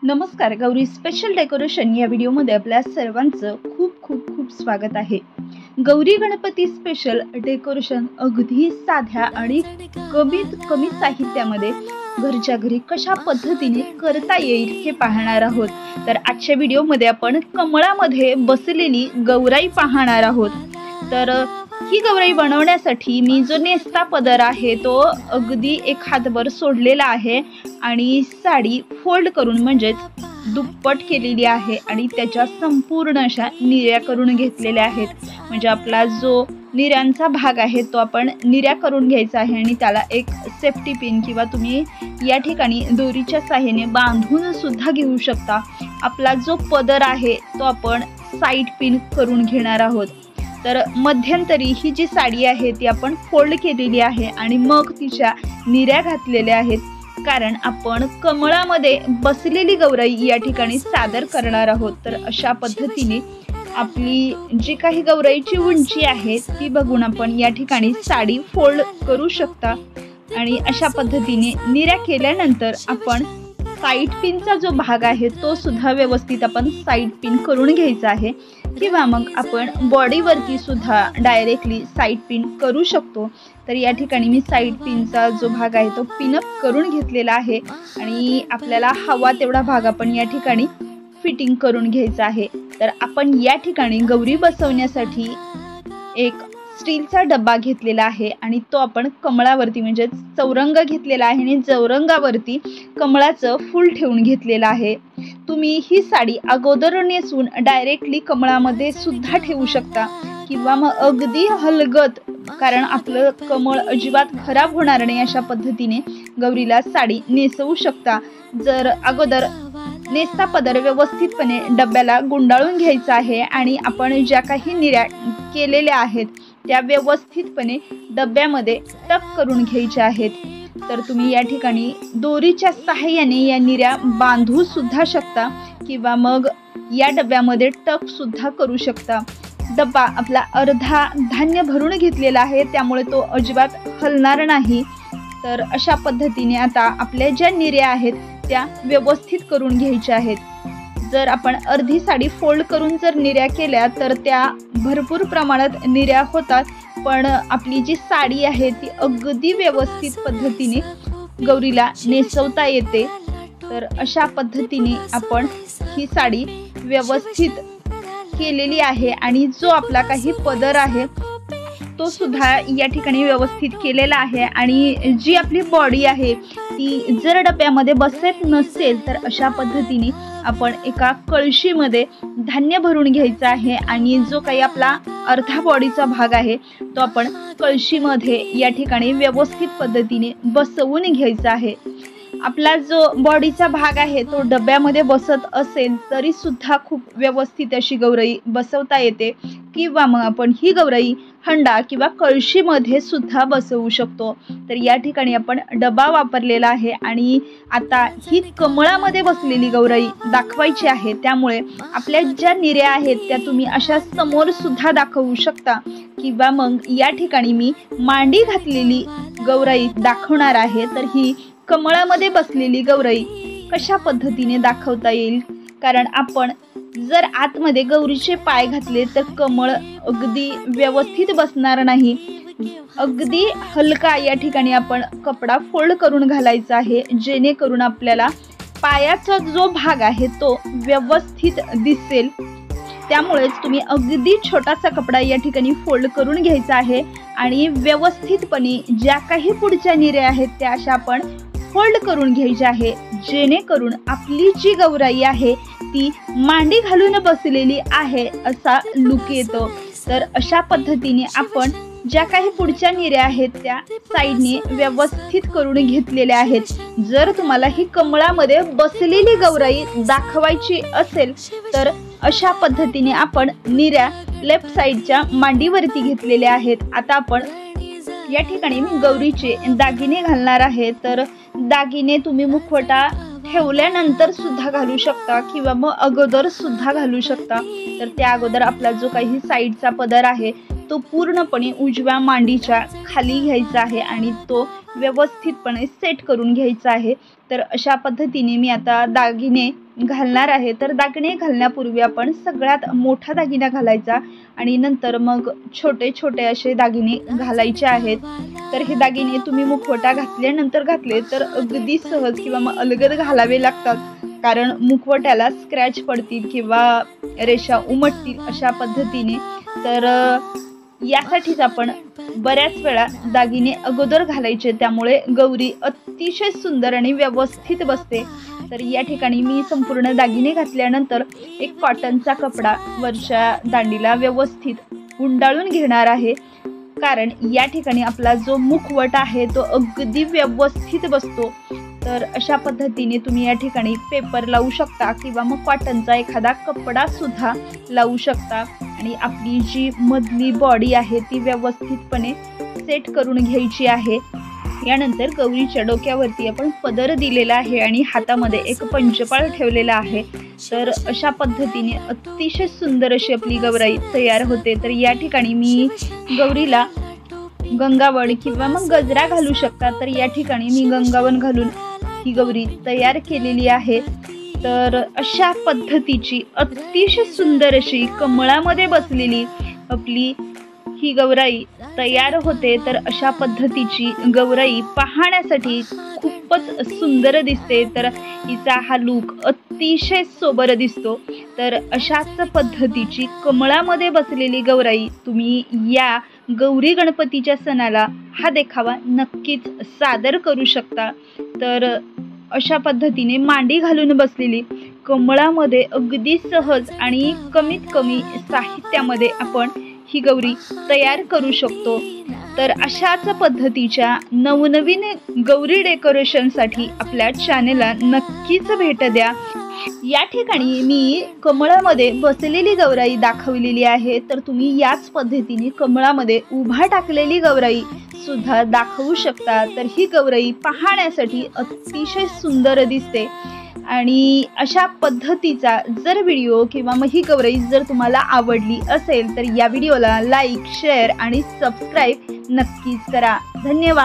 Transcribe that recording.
नमस्कार, Gauri special decoration या व्हिडिओमध्ये आपल्या सर्वांचं खूप खूप खूप स्वागत आहे। गौरी गणपती स्पेशल डेकोरेशन अगदी साध्या आणि कमीत कमी साहित्यामध्ये घरच्या घरी कशा पद्धतीने करता येईल हे पाहणार आहोत। तर आजच्या व्हिडिओमध्ये आपण कमळामध्ये बसलेली गौराई पाहणार आहोत। तर ही गौराई बनवण्यासाठी मी जो नेसता पदर आहे तो अगदी एक हातभर सोडलेला आहे आणि साडी फोल्ड करून म्हणजेच दुप्पट केलेली आहे आणि त्याच्या संपूर्ण अशा निऱ्या करून घेतलेल्या आहेत। म्हणजे आपला जो निऱ्यांचा भाग आहे तो आपण निऱ्या करून घ्यायचा आहे आणि त्याला एक सेफ्टी पिन किंवा तुम्ही या ठिकाणी दोरीच्या सहाय्याने बांधून सुद्धा घेऊ शकता। आपला जो पदर आहे तो आपण साइड पिन करून घेणार आहोत। तर मध्यंतरी ही जी साडी आहे ती आपण फोल्ड केलेली आहे आणि मग तिच्या निऱ्या घातलेल्या आहेत, कारण आपण कमळामध्ये बसलेली गौराई या ठिकाणी सादर करणार आहोत। तर अशा पद्धतीने आपली जी काही गौराईची उंची आहे ती बघून आपण या ठिकाणी साडी फोल्ड करू शकता आणि अशा पद्धतीने निऱ्या केल्यानंतर आपण साइड पिनचा जो भाग आहे तो सुद्धा व्यवस्थित आपण साइड पिन करून घ्यायचा आहे किंवा मग आपण बॉडीवरती सुद्धा डायरेक्टली साइड पिन करू शकतो। तर या ठिकाणी मी साइड पिनचा जो भाग आहे तो पिनअप करून घेतलेला आहे आणि आपल्याला हवा तेवढा भाग आपण या ठिकाणी फिटिंग करून घ्यायचा आहे। तर आपण या ठिकाणी गौरी बसवण्यासाठी एक स्टीलचा डब्बा घेतलेला आहे आणि तो आपण कमळावरती म्हणजे चौरंग घेतलेला आहे आणि चौरंगावरती कमळाचं फूल ठेवून घेतलेलं आहे। तुम्ही ही साडी अगोदर नेसून डायरेक्टली कमळामध्ये सुद्धा ठेवू शकता किंवा मग अगदी हलगत, कारण आपलं कमळ अजिबात खराब होणार नाही अशा पद्धतीने गौरीला साडी नेसवू शकता। जर अगोदर नेसता पदर व्यवस्थितपणे डब्याला गुंडाळून घ्यायचा आहे आणि आपण ज्या काही निऱ्या केलेल्या आहेत त्या व्यवस्थितपणे डब्यामध्ये टक करून घ्यायच्या आहेत। तर तुम्ही या ठिकाणी दोरीच्या सहाय्याने या निऱ्या बांधू सुद्धा शकता किंवा मग या डब्यामध्ये टक सुद्धा करू शकता। डब्बा आपला अर्धा धान्य भरून घेतलेला आहे त्यामुळे तो अजिबात हलणार नाही। तर अशा पद्धतीने आता आपल्या ज्या निऱ्या आहेत त्या व्यवस्थित करून घ्यायच्या आहेत। जर आपण अर्धी साडी फोल्ड करून जर निऱ्या केल्या तर त्या भरपूर प्रमाणात निऱ्या होतात, पण आपली जी साडी आहे ती अगदी व्यवस्थित पद्धतीने गौरीला नेसवता येते। तर अशा पद्धतीने आपण ही साडी व्यवस्थित केलेली आहे आणि जो आपला काही पदर आहे तो सुद्धा या ठिकाणी व्यवस्थित केलेला आहे आणि जी आपली बॉडी आहे ती जर डब्यामध्ये बसत नसेल तर अशा पद्धतीने आपण एका कळशीमध्ये धान्य भरून घ्यायचं आहे आणि जो काही आपला अर्धा बॉडीचा भाग आहे तो आपण कळशीमध्ये या ठिकाणी व्यवस्थित पद्धतीने बसवून घ्यायचा आहे। आपला जो बॉडीचा भाग आहे तो डब्यामध्ये बसत असेल तरी सुद्धा खूप व्यवस्थित अशी गौराई बसवता येते किंवा मग आपण ही गौराई हंडा किंवा कळशीमध्ये सुद्धा बसवू शकतो। तर या ठिकाणी आपण डबा वापरलेला आहे आणि आता ही कमळामध्ये बसलेली गौराई दाखवायची आहे, त्यामुळे आपल्या ज्या निऱ्या आहेत त्या तुम्ही अशा समोर सुद्धा दाखवू शकता किंवा मग या ठिकाणी मी मांडी घातलेली गौराई दाखवणार आहे। तर ही कमळामध्ये बसलेली गौराई कशा पद्धतीने दाखवता येईल, कारण आपण जर आतमध्ये गौरीचे पाय घातले तर कमळ अगदी व्यवस्थित बसणार नाही। अगदी हलका या ठिकाणी आपण कपडा फोल्ड करून घालायचा आहे जेणेकरून आपल्याला पायाचा जो भाग आहे तो व्यवस्थित दिसेल। त्यामुळेच तुम्ही अगदी छोटासा कपडा या ठिकाणी फोल्ड करून घ्यायचा आहे आणि व्यवस्थितपणे ज्या काही पुढच्या निऱ्या आहेत त्या अशा आपण फोल्ड करून घ्यायची आहे जेणेकरून आपली जी गौराई आहे ती मांडी घालून बसलेली आहे असा लुक येतो। तर अशा पद्धतीने आपण ज्या काही पुढच्या निऱ्या आहेत त्या साईडने व्यवस्थित करून घेतलेल्या आहेत। जर तुम्हाला ही कमळामध्ये बसलेली गौराई दाखवायची असेल तर अशा पद्धतीने आपण निऱ्या लेफ्ट साईडच्या मांडीवरती घेतलेल्या आहेत। आता आपण या ठिकाणी मी गौरीचे दागिने घालणार आहे। तर दागिने तुम्ही मुखवटा ठेवल्यानंतर सुद्धा घालू शकता किंवा मग अगोदर सुद्धा घालू शकता। तर त्या अगोदर आपला जो काही साईडचा पदर आहे तो पूर्णपणे उजव्या मांडीच्या खाली घ्यायचा आहे आणि तो व्यवस्थितपणे सेट करून घ्यायचा आहे। तर अशा पद्धतीने मी आता दागिने घालणार आहे। तर दागिने घालण्यापूर्वी आपण सगळ्यात मोठा दागिना घालायचा आणि नंतर मग छोटे छोटे असे दागिने घालायचे आहेत। तर हे दागिने तुम्ही मुखवटा घातल्यानंतर घातले तर अगदी सहज किंवा मग अलगद घालावे लागतात, कारण मुखवट्याला स्क्रॅच पडतील किंवा रेषा उमटतील अशा पद्धतीने। तर यासाठीच आपण बऱ्याच वेळा दागिने अगोदर घालायचे, त्यामुळे गौरी अतिशय सुंदर आणि व्यवस्थित बसते। तर या ठिकाणी मी संपूर्ण दागिने घातल्यानंतर एक कॉटनचा कपडा वरच्या दांडीला व्यवस्थित गुंडाळून घेणार आहे, कारण या ठिकाणी आपला जो मुखवटा आहे तो अगदी व्यवस्थित बसतो। तर अशा पद्धतीने तुम्ही या ठिकाणी पेपर लावू शकता किंवा मग कॉटनचा एखादा कपडा सुद्धा लावू शकता आणि आपली जी मधली बॉडी आहे ती व्यवस्थितपणे सेट करून घ्यायची आहे। यानंतर गौरीच्या डोक्यावरती आपण पदर दिलेला आहे आणि हातामध्ये एक पंचपाळ ठेवलेला आहे। तर अशा पद्धतीने अतिशय सुंदर अशी आपली गौराई तयार होते। तर या ठिकाणी मी गौरीला गंगावन किंवा मग गजरा घालू शकता, तर या ठिकाणी मी गंगावन घालून ही गौरी तयार केलेली आहे। तर अशा पद्धतीची अतिशय सुंदर अशी कमळामध्ये बसलेली आपली ही गौराई तयार होते। तर अशा पद्धतीची गौराई पाहण्यासाठी खूपच सुंदर दिसते, तर हिचा हा लूक अतिशय सोबर दिसतो। तर अशाच पद्धतीची कमळामध्ये बसलेली गौराई तुम्ही या गौरी गणपतीच्या सणाला हा देखावा नक्कीच सादर करू शकता। तर अशा पद्धतीने मांडी घालून बसलेली कमळामध्ये अगदी सहज आणि कमीत कमी साहित्यामध्ये आपण ही गौरी तयार करू शकतो। तर अशाच पद्धतीच्या नवनवीन गौरी डेकोरेशनसाठी आपल्या चॅनेलला नक्कीच भेट द्या। या ठिकाणी मी कमळामध्ये बसलेली गौराई दाखवलेली आहे, तर तुम्ही याच पद्धतीने कमळामध्ये उभा टाकलेली गौराई सुद्धा दाखवू शकता। तर ही गौराई पाहण्यासाठी अतिशय सुंदर दिसते आणि अशा पद्धतीचा जर व्हिडिओ किंवा मग ही गौराई जर तुम्हाला आवडली असेल तर या व्हिडिओला लाईक, शेअर आणि सबस्क्राईब नक्कीच करा। धन्यवाद।